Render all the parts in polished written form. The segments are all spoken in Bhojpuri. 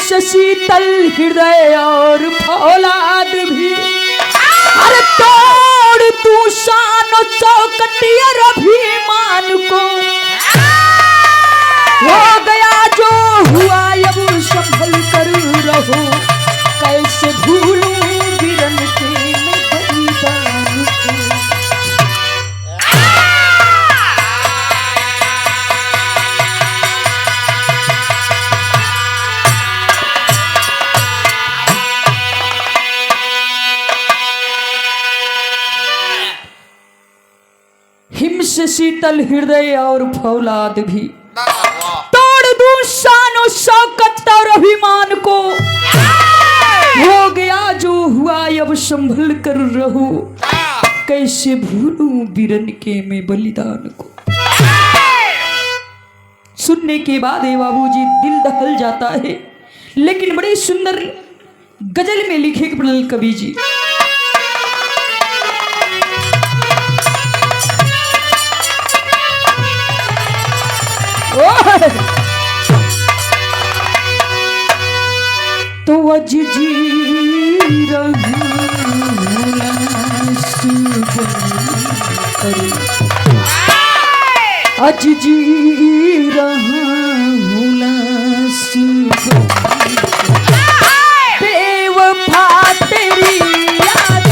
शीतल हृदय और फौलाद भी अरे तोड़ तू शान चौकटियर अभिमान को हो गया जो हुआ अब संभल कर रहो कैसे भूलूं बिरन के मैं बलिदान को। हिम से शीतल हृदय और फौलाद भी तोड़ दूं शान और शौकत और अभिमान को हो गया जो हुआ अब संभल कर रहो कैसे भूलूं बिरन के मैं बलिदान को। सुनने के बाद हे बाबूजी दिल दहल जाता है, लेकिन बड़ी सुंदर गजल में लिखे प्रलल कवि जी तो अज जी अज जी बेवफा तेरी याद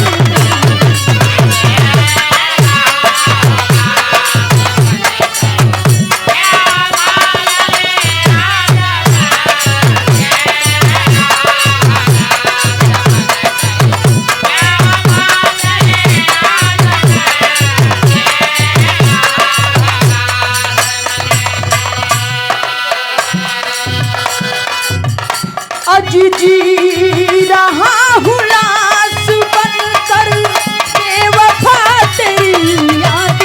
अज जी रहा हूँ लाश बनकर बेवफा तेरी याद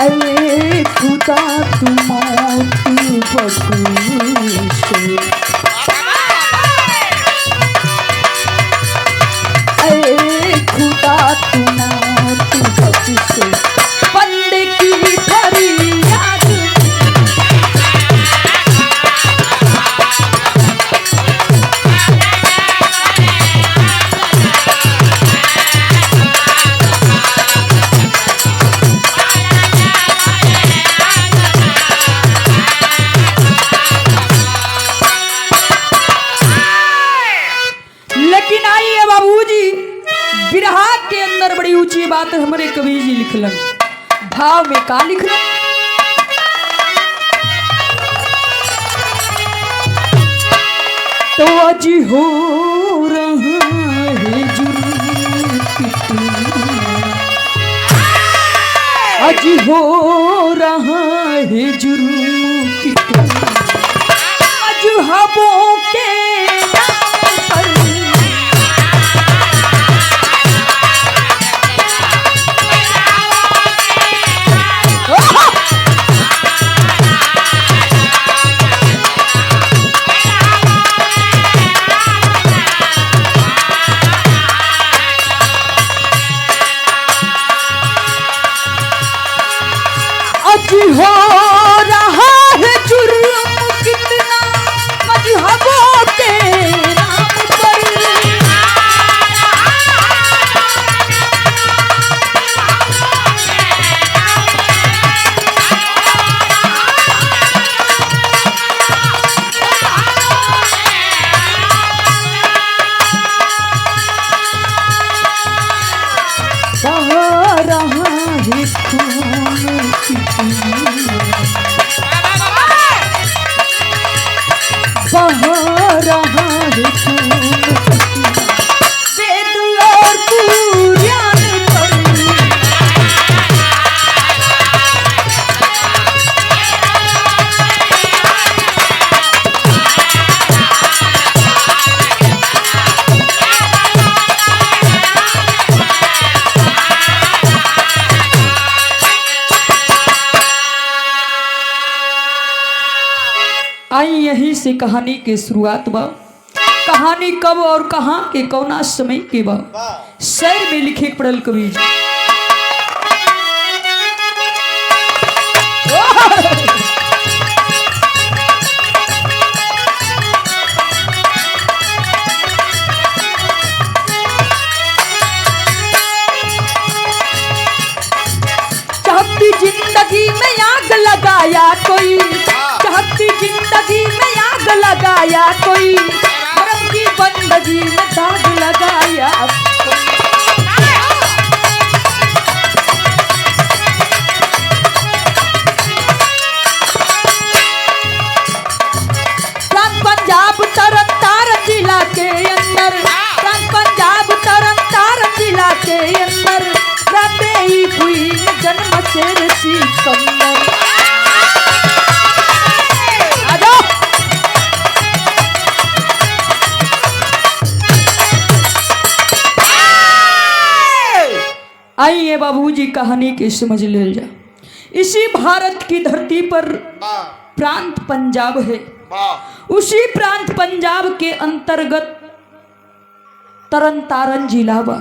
में खुदा तू मौत बख्शे खुदा तू मौत बख्शे बंदे की फरियाद बिरहा के अंदर बड़ी ऊंची बात हमारे कवि जी लिखलन। भाव में का लिखलन? तो आज हो रहा है जुर्म कितना, आज हो रहा है जुर्म कितना, मजहबों के नाम पर हो रहा है जुर्म कितना, मजहब से कहानी के शुरुआत बा। कहानी कब और कहाँ के कौना समय के बा शेर में लिखे पड़ल कवि जी। जिंदगी में आग लगाया कोई, चाहती जिंदगी में आग लगाया कोई, धर्म की बंदगी में दाग लगाया पंजाब तरन तारण जिला के अंदर, पंजाब तरन तारण जिला के अंदर रबेई हुई जन्म से ऋषि कन्नर। आइए बाबूजी कहानी के समझ ले जा। इसी भारत की धरती पर प्रांत पंजाब है, उसी प्रांत पंजाब के अंतर्गत तरन तारण जिला बा।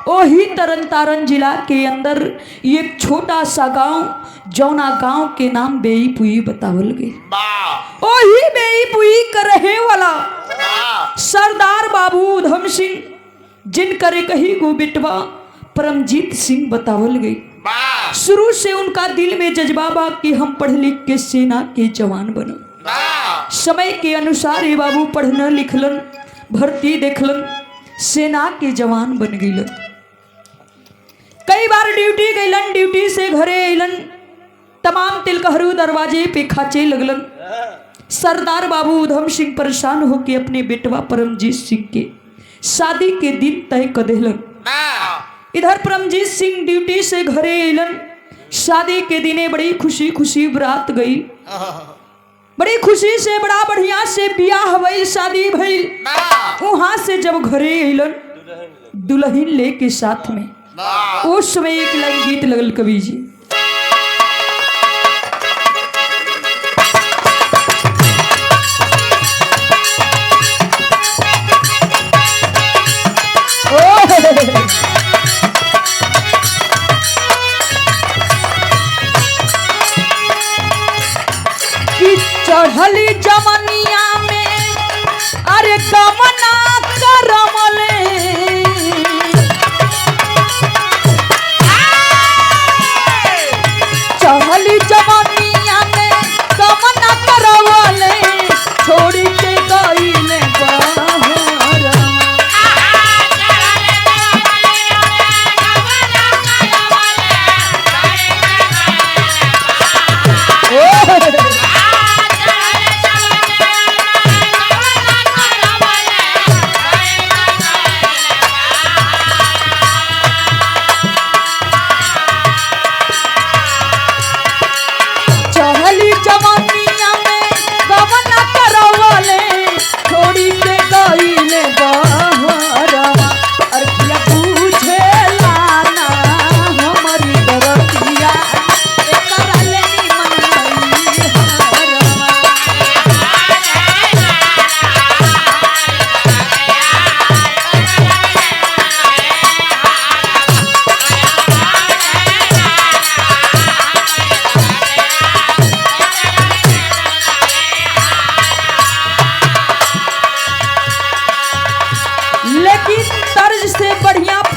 वही तरन तारण जिला के अंदर एक छोटा सा गांव जौना गांव के नाम बेईपुई बतावल गई। वही बेईपुई का रहे वाला सरदार बाबू उधम सिंह जिनकर कही गो बेटवा परमजीत सिंह बतावल गई। शुरू से उनका दिल में जज्बा बा कि हम पढ़ लिख के सेना के जवान बनो। समय के अनुसार ये बाबू पढ़ना लिखलन, भर्ती देखलन, सेना के जवान बन गईलन। कई बार ड्यूटी गईलन, ड्यूटी से घरे अलन, तमाम तिलकहरू दरवाजे पे खाचे लगलन। सरदार बाबू उधम सिंह परेशान होके अपने बेटवा परमजीत सिंह के शादी के दिन तय कर देलन। इधर परमजीत सिंह ड्यूटी से घरे अलन, शादी के दिने बड़ी खुशी खुशी बारात गई, बड़ी खुशी से बड़ा बढ़िया से बियाह भइल, शादी भइल। वहां से जब घरे अलन दुल्हन ले के साथ में, उस समय एक लाइन गीत लगल कवि जी। चढ़ली जमनिया में अरे गमना करमले, चढ़ली जमनिया में गमना करवले, छोड़ी के गईले बाहर।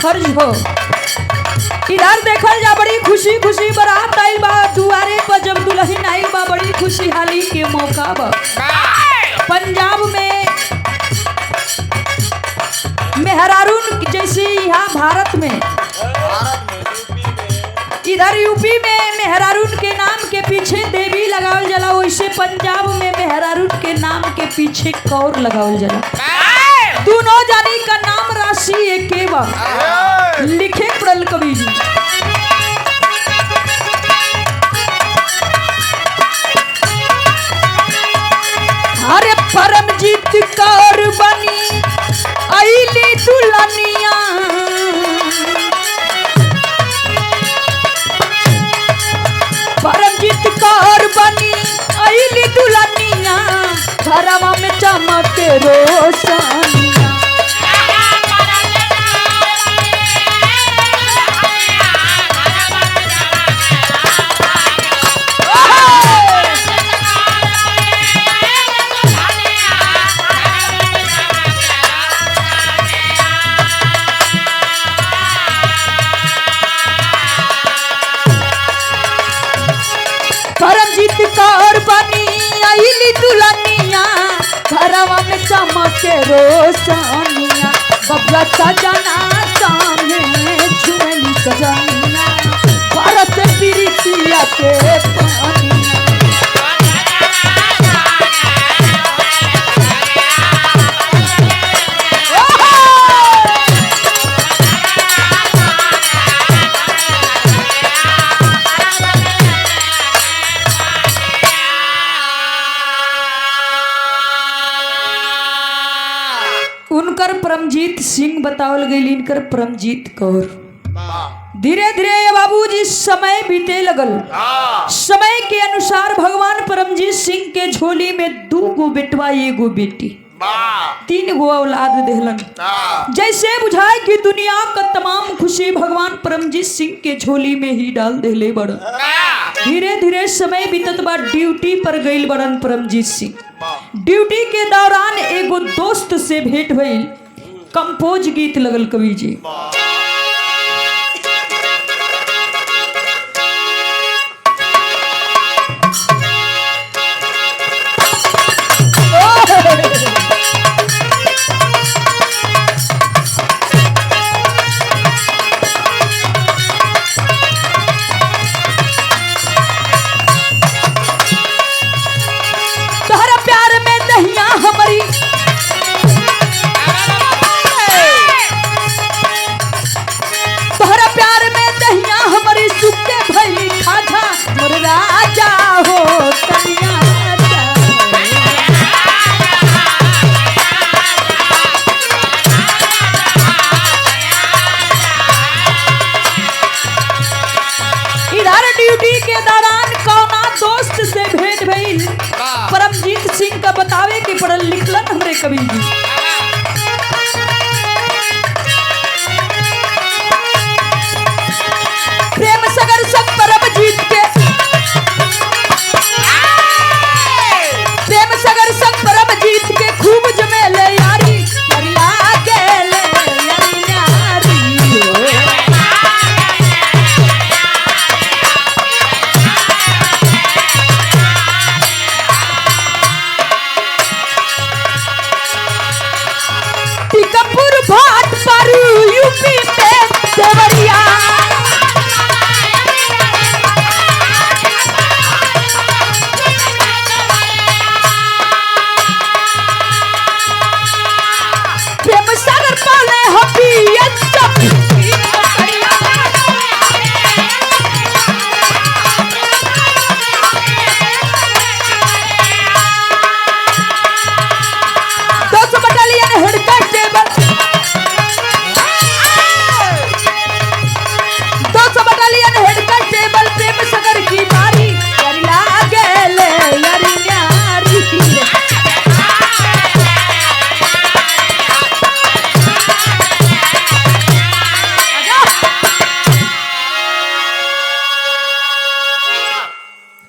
फर्ज हो इधर देखल जा, बड़ी खुशी खुशी बारात आइल बा दुआरे पर, जब दुल्हन आइल बा बड़ी खुशहाली के मौका बा। पंजाब में मेहरारून जैसे यहाँ भारत में, इधर यूपी में मेहरारून के नाम के पीछे देवी लगावल जाला, वैसे पंजाब में मेहरारून के नाम के पीछे कौर लगावल जाला। दोनों जानी का नाम राशि एक बा। लिखे पड़ल कवि जी। अरे परमजीत कौर बनी आईली दुल्हनिया, परमजीत कौर बनी आईली दुल्हनिया, घर रोशनिया बबुआ सजना सामने झुमली सजनिया भारत प्रीतिया के पानिया उनकर परमजीत सिंह बतावल गई इनकर परमजीत कौर। धीरे धीरे बाबूजी समय बीते लगल। समय के अनुसार भगवान परमजीत सिंह के झोली में 2 गो बेटवा 1 गो बेटी 3 गो औलाद देहलन। जैसे बुझाए कि दुनिया का तमाम खुशी भगवान परमजीत सिंह के झोली में ही डाल देले बड़न। धीरे धीरे समय बीतत बा ड्यूटी पर गईल बड़न परमजीत सिंह। ड्यूटी के दौरान एगो दोस्त से भेंट भइल। कंपोज गीत लगल कवि जी। परमजीत सिंह का बतावे कि पढ़ल लिखलन हमरे कवि जी। प्रेम सगर संग परमजीत के प्रेम सगर संग परमजीत के खूब जमेले यारी करिया गेले यारी टिकपुर भाट पर यूपी में देवरिया प्रेम सागर पाले हबी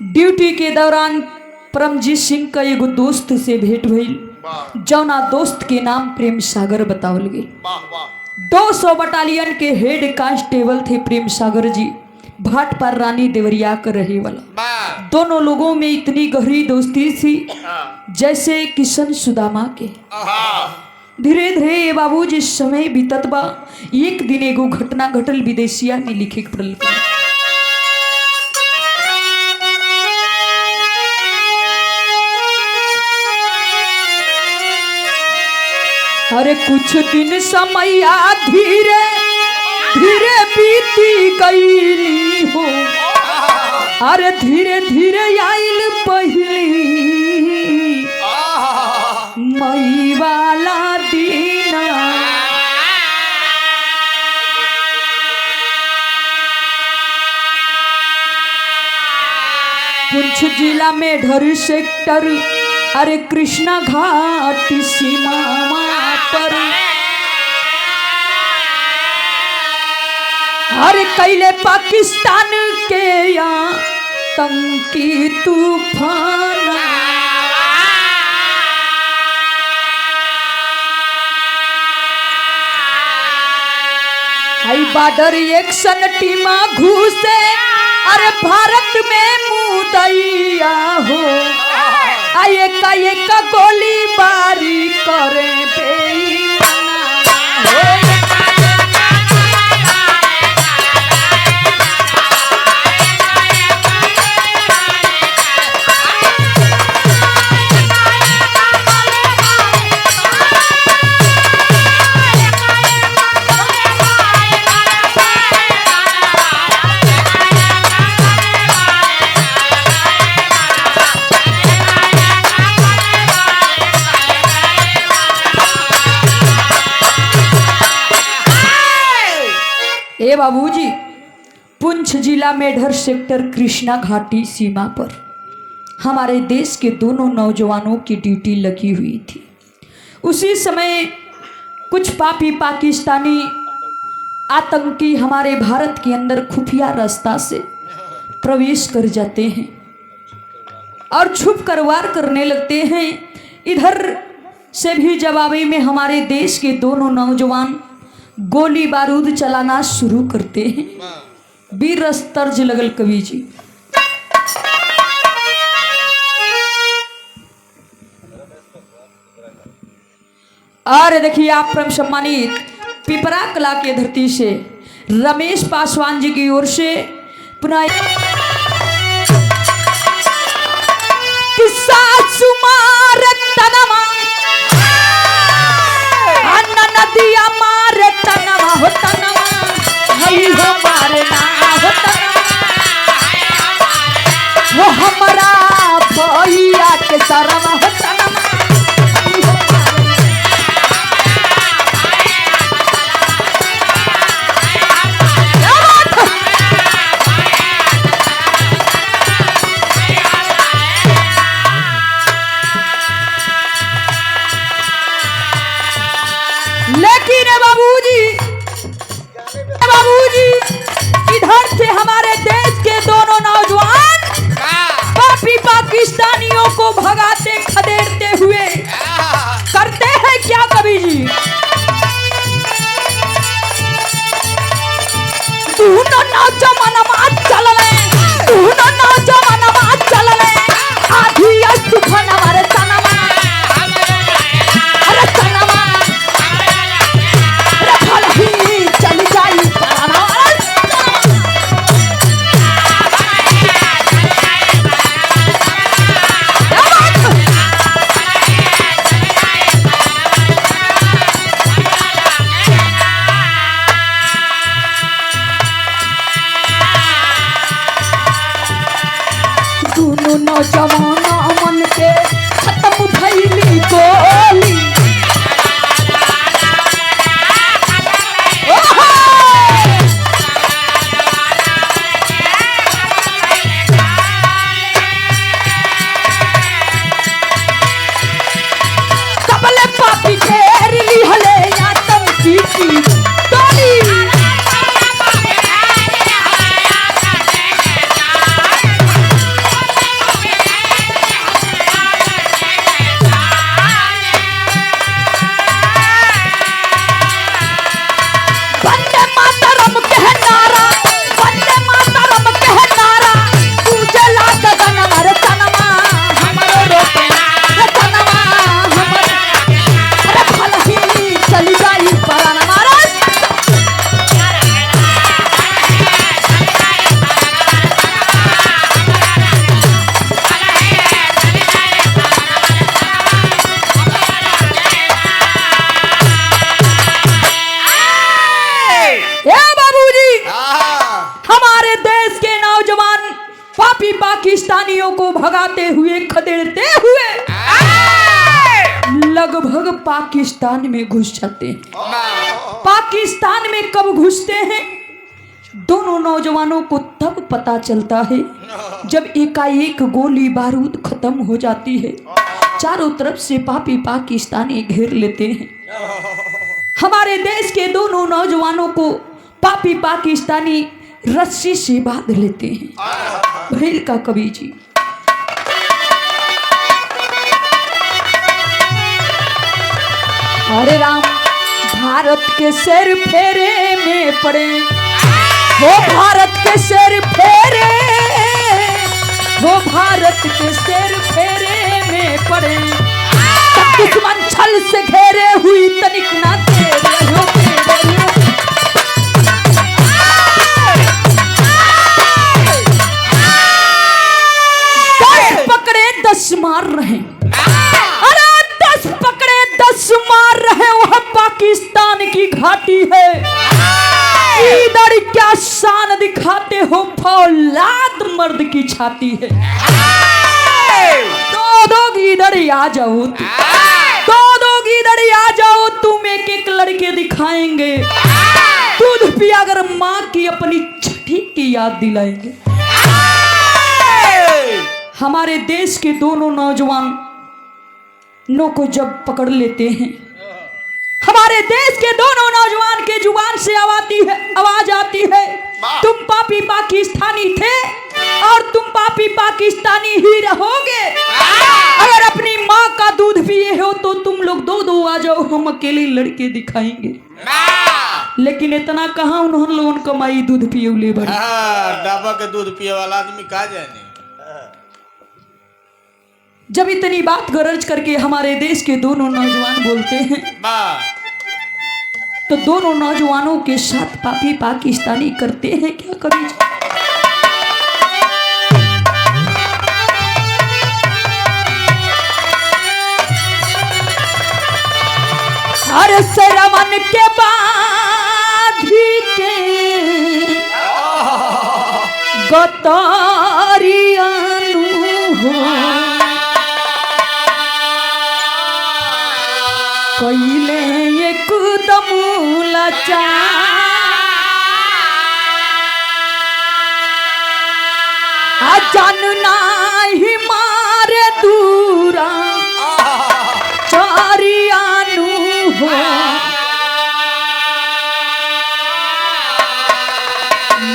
ड्यूटी के दौरान परमजीत सिंह का एगो दोस्त से भेंट भइल। जौना दोस्त के नाम प्रेम सागर बतावल गई। 200 बटालियन के हेड कांस्टेबल थे प्रेम सागर जी। भाट पर रानी देवरिया कर रहे वाला। दोनों लोगों में इतनी गहरी दोस्ती थी जैसे किशन सुदामा के। धीरे धीरे बाबू जिस समय बीतत बा एक दिन एगो घटना घटल विदेशिया ने लिखे पड़ल। अरे कुछ दिन समैया धीरे धीरे बीती गईली हो। अरे धीरे धीरे आइल पहली मई वाला दीना। पुंछ जिला में ढर सेक्टर अरे कृष्णा घाट सीमा पर अरे कैले पाकिस्तान के आतंकी तूफान। हाई बॉर्डर एक्शन टीमा घुसे अरे भारत में मुदैया हो। आये का ये का गोली बारी करे बेईमाना ए बाबूजी, पुंछ जिला मेढर सेक्टर कृष्णा घाटी सीमा पर हमारे देश के दोनों नौजवानों की ड्यूटी लगी हुई थी। उसी समय कुछ पापी पाकिस्तानी आतंकी हमारे भारत के अंदर खुफिया रास्ता से प्रवेश कर जाते हैं और छुप कर वार करने लगते हैं। इधर से भी जवाबी में हमारे देश के दोनों नौजवान गोली बारूद चलाना शुरू करते हैं। वीर रस तर्ज लगल कवि जी। और देखिए आप परम सम्मानित पिपरा कला के धरती से रमेश पासवान जी की ओर से पुनः किस्सा सुमार तनमा नदिया मारे तनवा हो तनवा हई हो मारे ना हो तनवा वो हमारा भैया के सरवा हो तनवा हई हो लेकिन बाबूजी इधर से हमारे देश के दोनों नौजवान पापी पाकिस्तानियों को भगाते खदेड़ते हुए करते हैं क्या कवि जी? दोनों नौजवान चल रहे, दोनों नौजवान चल रहे आधी तूफान हमारे सनमा अरे सनमा चल जाई दोनों नौजवान मन के खत्म भइली गोली पाकिस्तानियों को भगाते हुए खदेड़ते हुए लगभग पाकिस्तान में घुस जाते हैं। पाकिस्तान में कब घुसते हैं दोनों नौजवानों को तब पता चलता है जब एकाएक गोली बारूद खत्म हो जाती है। चारों तरफ से पापी पाकिस्तानी घेर लेते हैं। हमारे देश के दोनों नौजवानों को पापी पाकिस्तानी रस्सी से बांध लेते हैं। भैर का कवि जी। हरे राम भारत के सिर फेरे में पड़े, वो भारत के सिर फेरे, वो भारत के सिर फेरे में में पड़े, तब दुश्मन छल से घेरे हुई तनिक ना तेरे हो तेरे हो। 10 पकड़े 10 मार रहे, अरे 10 पकड़े 10 मार रहे, वह पाकिस्तान की घाटी है। इधर क्या शान दिखाते हो, फौलाद मर्द की छाती है। दो इधर आ जाओ, दो इधर आ जाओ, तुम एक एक लड़के दिखाएंगे, दूध पिया अगर माँ की अपनी छठी की याद दिलाएंगे। हमारे देश के दोनों नौजवानों को जब पकड़ लेते हैं, हमारे देश के दोनों नौजवान के जुबान से आवाज आती है, तुम पापी पाकिस्तानी थे और तुम पापी पाकिस्तानी ही रहोगे। अगर अपनी माँ का दूध पिए हो तो तुम लोग दो आ जाओ, हम अकेले लड़के दिखाएंगे। लेकिन इतना कहाँ उन्होंने लोगों कमाई दूध पिए ले बड़ी, डाबा के दूध पिए वाला आदमी कहा जाए। जब इतनी बात गरज करके हमारे देश के दोनों नौजवान बोलते हैं, तो दोनों नौजवानों के साथ पापी पाकिस्तानी करते हैं क्या कभी। अरे सरमन के बाधी के गतारियानु हो, कैले एकदम लचा, जानना ही मारे दूरा चारियानु हो,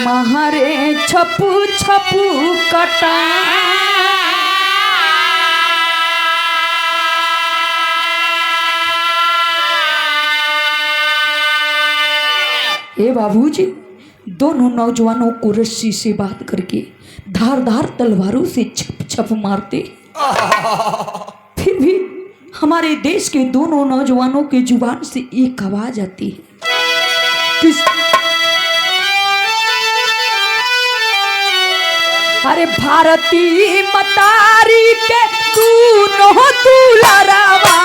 महरे छपू छपू कटा। हे बाबूजी, दोनों नौजवानों को रस्सी से बांध करके धारदार तलवारों से छप छप मारते, फिर भी हमारे देश के दोनों नौजवानों के जुबान से एक आवाज आती है, अरे भारती मतारी के दूनो दुलारावा,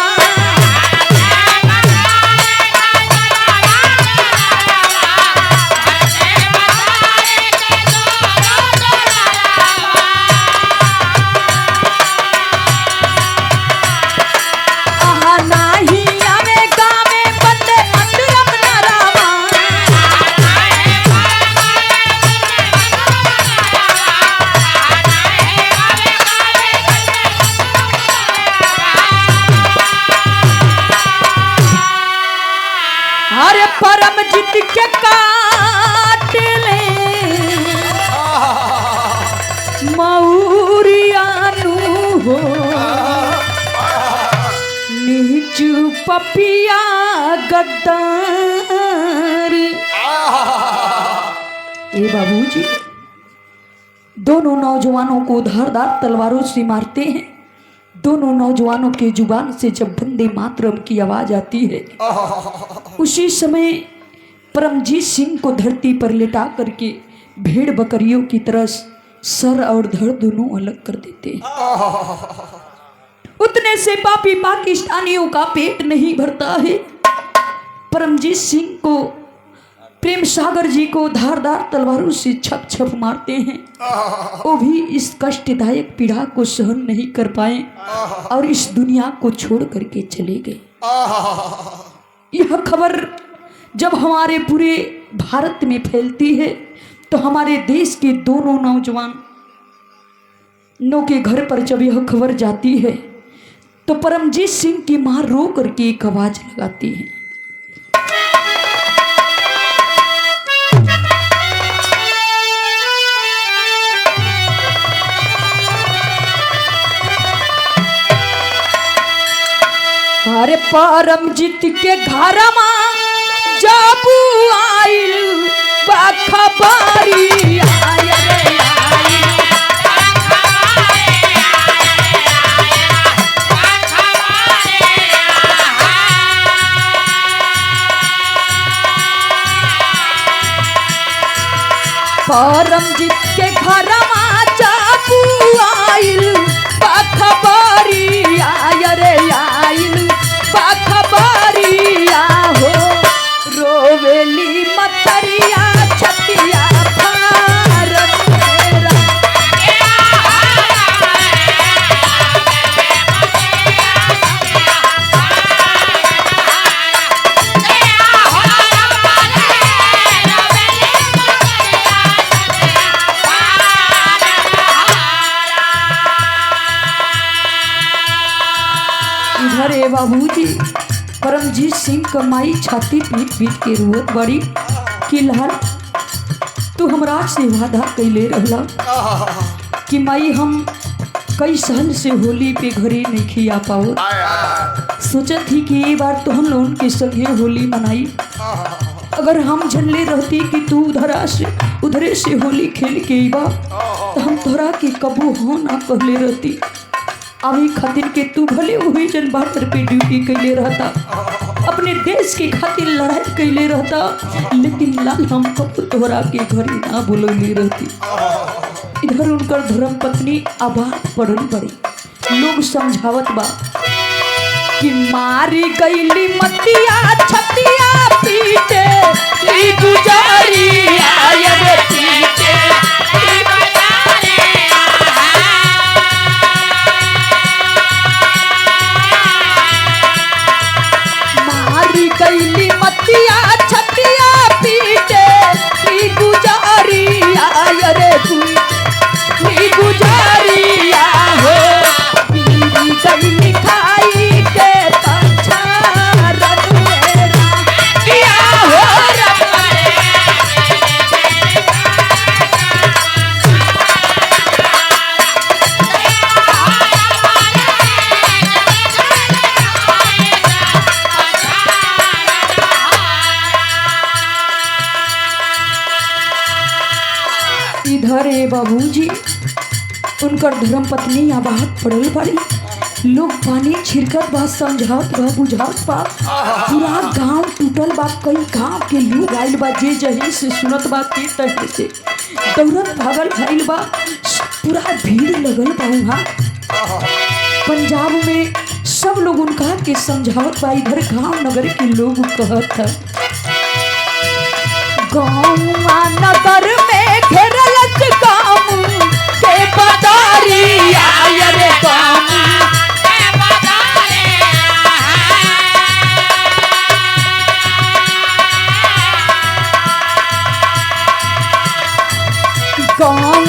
परमजीत के काट ले मौरियानु हो, नीचू पपिया गद्दार। ए बाबूजी, दोनों नौजवानों को धारदार तलवारों से मारते हैं। दोनों नौजवानों के जुबान से जब वंदे मातरम की आवाज आती है, उसी समय परमजीत सिंह को धरती पर लेटा करके भेड़ बकरियों की तरह सर और धड़ दोनों अलग कर देते हैं। उतने से पापी पाकिस्तानियों का पेट नहीं भरता है। परमजीत सिंह को, प्रेम सागर जी को धारदार तलवारों से छप छप मारते हैं। वो भी इस कष्टदायक पीड़ा को सहन नहीं कर पाए और इस दुनिया को छोड़ करके चले गए। यह खबर जब हमारे पूरे भारत में फैलती है तो हमारे देश के दोनों नौजवानों के घर पर जब यह खबर जाती है तो परमजीत सिंह की मां रो करके एक आवाज लगाती है, अरे परमजीत के घर जाबू आइल बखबारी परमजीत के घरमा चापू आइल बखबरिया रे आइल बखबरिया हो रोवेली मतरिया छतिया फार मेरा। इधर ए बाबूजी परमजीत सिंह कमाई छाती पीट पीट के रोत बड़ी कि लाल तू हमरा से वादा कैले रहला कि माई हम कई साल से होली पे घरे नहीं खिया पाओ। सोचत थी कि ये बार तो हम लोगों के संगे होली मनाई। अगर हम जनले रहती कि तू उधरे से होली खेल के आईबा तो हम तोरा के कबू हो ना कहले रहती। अभी खातिर के तू भले हुए जन बॉर्डर पे ड्यूटी कैले रहता, अपने देश के खातिर लड़ाई कैले रहता, लेकिन लाल हम कब तोहरा के घरे ना बुलौले रहती। इधर उनकर धर्म पत्नी आबाद पड़ल बड़ी लोग समझावत बा कि मारी गईली मतिया छतिया पीटे ई गुजारी आये पीटे कैली मतिया छतिया पीटे ई गुजारिया रे ई गुजारिया हो पीरी कैली खाई के पंछार मेरा किया हो इधर ए बाबूजी उनकर धर्म पत्नी आबाद पड़ल बड़ी लोग पानी छिड़कत बा समझावत बा बुझावत बा पूरा गांव टूटल बा। कई गांव के लोग आइल बा जे जही से सुनत बा के तहे से दौड़त भागल भइल बा। पूरा भीड़ लगल बा वहाँ पंजाब में सब लोग उनका के समझावत बा। इधर गांव नगर के लोग कहत था गाँव नगर में घेरलत काम के बदारिया रे काम के बदारिया गाँव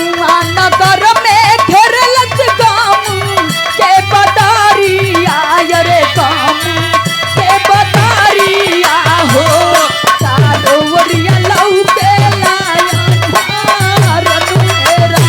नगर में घेरलत काम के बदारिया रे काम के बदारिया हो सारोवरिया लऊ के लाया भारत मेरा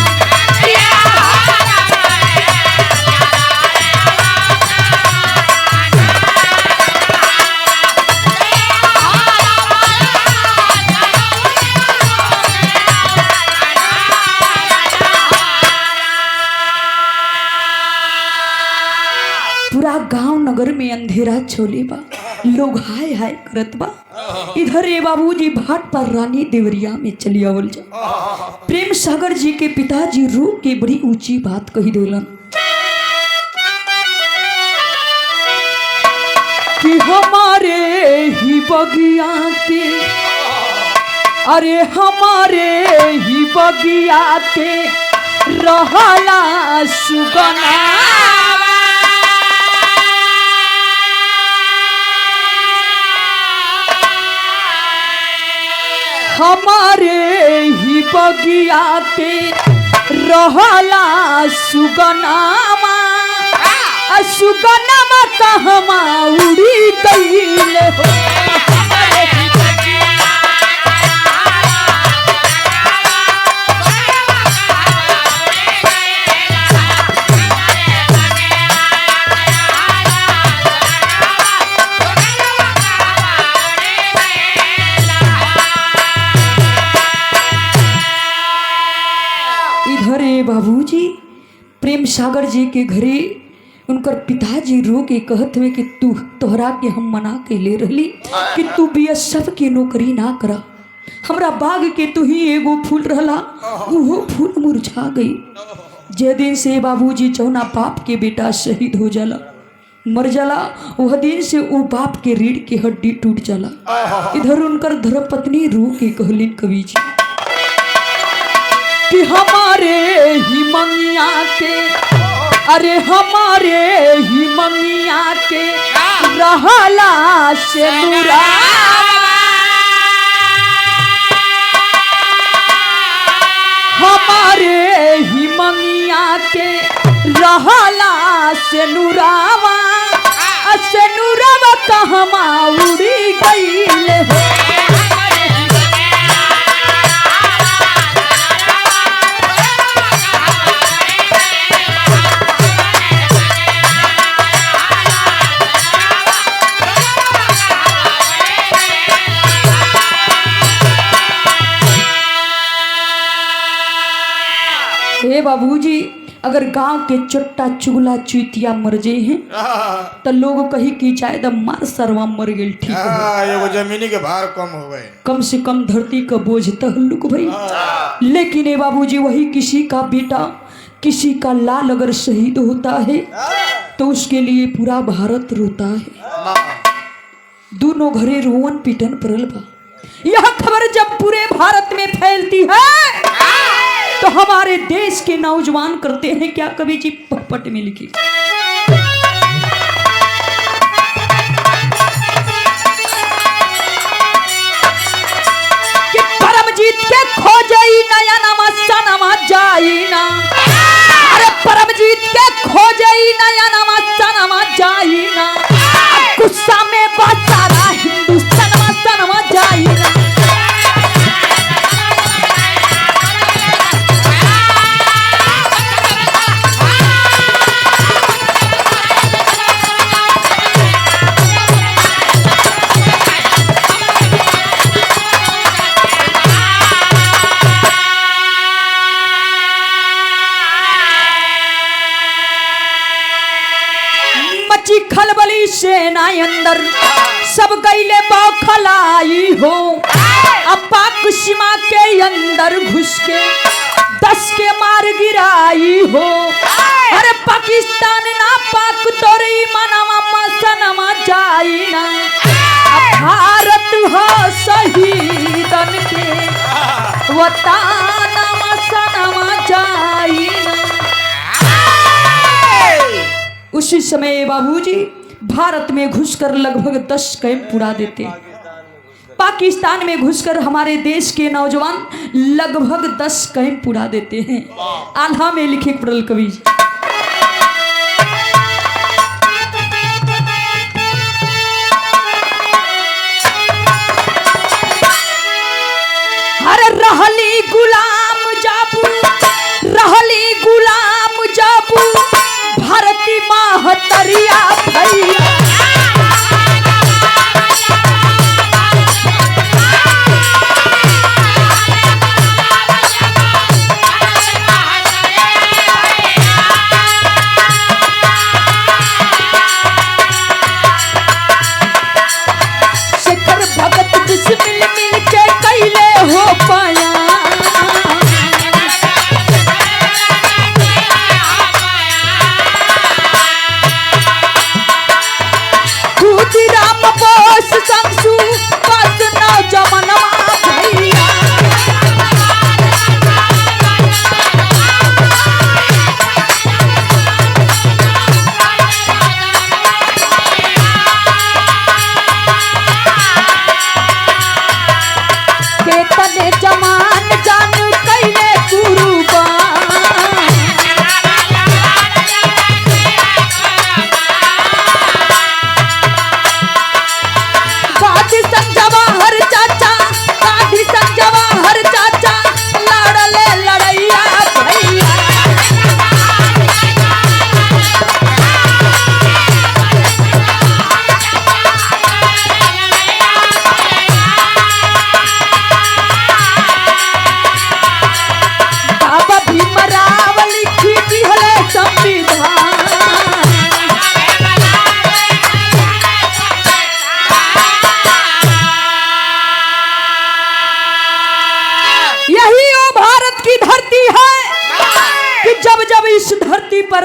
पूरा गांव नगर में अंधेरा छोले बा लोग हाय हाय करत बा। इधर ए बाबूजी भाट पर रानी देवरिया में चली आवल जा। प्रेम सागर जी के पिताजी रो के बड़ी ऊंची बात कही देलन कि हमारे ही बगिया के अरे हमारे ही बगिया के रहला सुगना हमारे ही बगिया के रहला सुगनामा सुगनामा कहमा उड़ी गईल हो बाबूजी प्रेम सागर जी के घरे उनकर पिताजी रो के कहत हुए कि तू तोहरा के हम मना के ले रही कि तू बीएसएफ की नौकरी ना करा हमरा बाग के तू ही एगो फूल रहला, वो फूल मुरझा गई। जे दिन से बाबूजी जौना बाप के बेटा शहीद हो जाला, मर जाला, वह दिन से वो बाप के रीढ़ के हड्डी टूट जाला। इधर उनकर धर्मपत्नी रो के कहलिन कवि जी कि हमारे ही मंगिया के, अरे हमारे ही मंगिया के रहला से नूरा, हमारे ही मंगिया के रहला से नूरावा, से नूरावा कहमा उड़ी गईल हो। हे बाबूजी, अगर गांव के चोट्टा चुगला चुतिया मर जे हैं तो लोग कही कि शायद मार सरवा मर गेल, ठीक है, एगो जमीनी के भार कम हो गए, कम से कम धरती का बोझ तो हल्लुक भाई। लेकिन हे बाबूजी, वही किसी का बेटा, किसी का लाल अगर शहीद होता है तो उसके लिए पूरा भारत रोता है। दोनों घरे रोवन पीटन परल बा। यह खबर जब पूरे भारत में फैलती है तो हमारे देश के नौजवान करते हैं क्या, कवि जी पट में लिखी कि परमजीत के खोजई नया नमा सनमा जाई ना, अरे परमजीत के खोजई नया नमा सनमा जाई ना, गुस्सा में बासारा हिंदुस्तान सनमा जाई ना। खलबली सेना अंदर सब गईले बौखलाई हो, अब पाक सीमा के अंदर घुस के 10 के मार गिराई हो। अरे पाकिस्तान ना पाक तोरी मनवा मसनमा जाई ना, भारत हो शहीदन के वतन मसनमा जाई ना। उसी समय बाबूजी भारत में घुसकर लगभग 10 कैंप उड़ा देते। पाकिस्तान में घुसकर हमारे देश के नौजवान लगभग 10 कैंप उड़ा देते हैं। आल्हा में लिखे पड़ल कवि अरे रहली गुलाम जाबू, रहली गुलाम जाबू, भारती महतरिया भैया शेखर भगत बिस्मिल मिल के कैले हो पाया।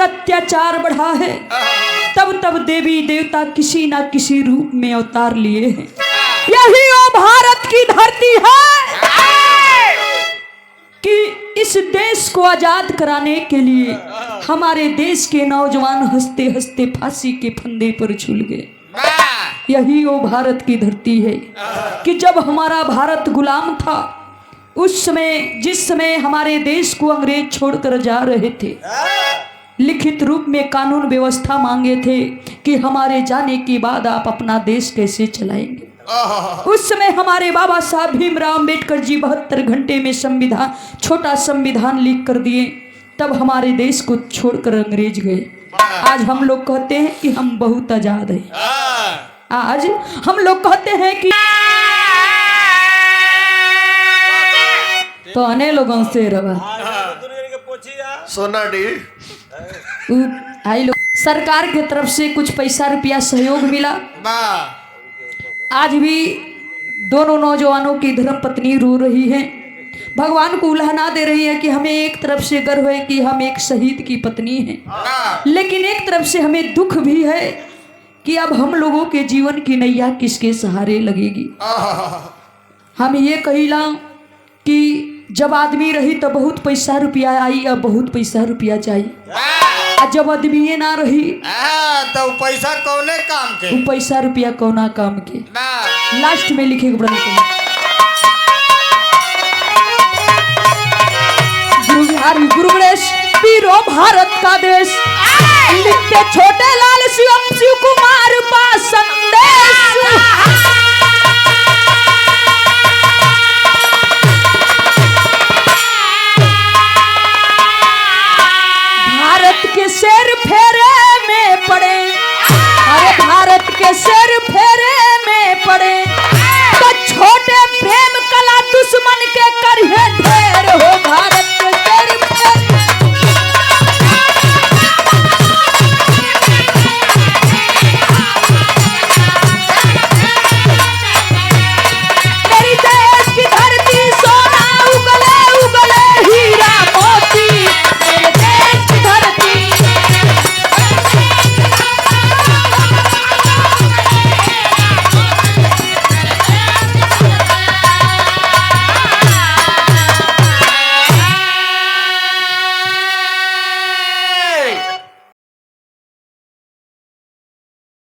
अत्याचार बढ़ा है, तब तब देवी देवता किसी ना किसी रूप में अवतार लिए हैं। यही वो भारत की धरती है कि इस देश को आजाद कराने के लिए हमारे देश के नौजवान हंसते हंसते फांसी के फंदे पर झूल गए। यही वो भारत की धरती है कि जब हमारा भारत गुलाम था, उस समय जिस समय हमारे देश को अंग्रेज छोड़कर जा रहे थे, लिखित रूप में कानून व्यवस्था मांगे थे कि हमारे जाने के बाद आप अपना देश कैसे चलाएंगे। उस समय हमारे बाबा साहब भीमराव अम्बेडकर जी 72 घंटे में संविधान, छोटा संविधान लिख कर दिए, तब हमारे देश को छोड़कर अंग्रेज गए। आज हम लोग कहते हैं कि हम बहुत आजाद हैं। आज हम लोग कहते हैं कि तो आने लोगों से रवा सोना डी आई लोग सरकार की तरफ से कुछ पैसा रुपया सहयोग मिला। आज भी दोनों नौजवानों की धर्म पत्नी रो रही है, भगवान को उल्हाना दे रही है कि हमें एक तरफ से गर्व है कि हम एक शहीद की पत्नी हैं, लेकिन एक तरफ से हमें दुख भी है कि अब हम लोगों के जीवन की नैया किसके सहारे लगेगी। हम ये कहिला कि जब आदमी रही तो बहुत पैसा रुपया आई, अब बहुत पैसा रुपया चाहिए। जब आदमी ना रही तो पैसा कौने काम के, वो पैसा रुपया कौना काम के। लास्ट में लिखे गुरु बिहारी गुरु गणेश पीरो भारत का देश, लिखते छोटे लाल शिवम शिव कुमार पास संदेश।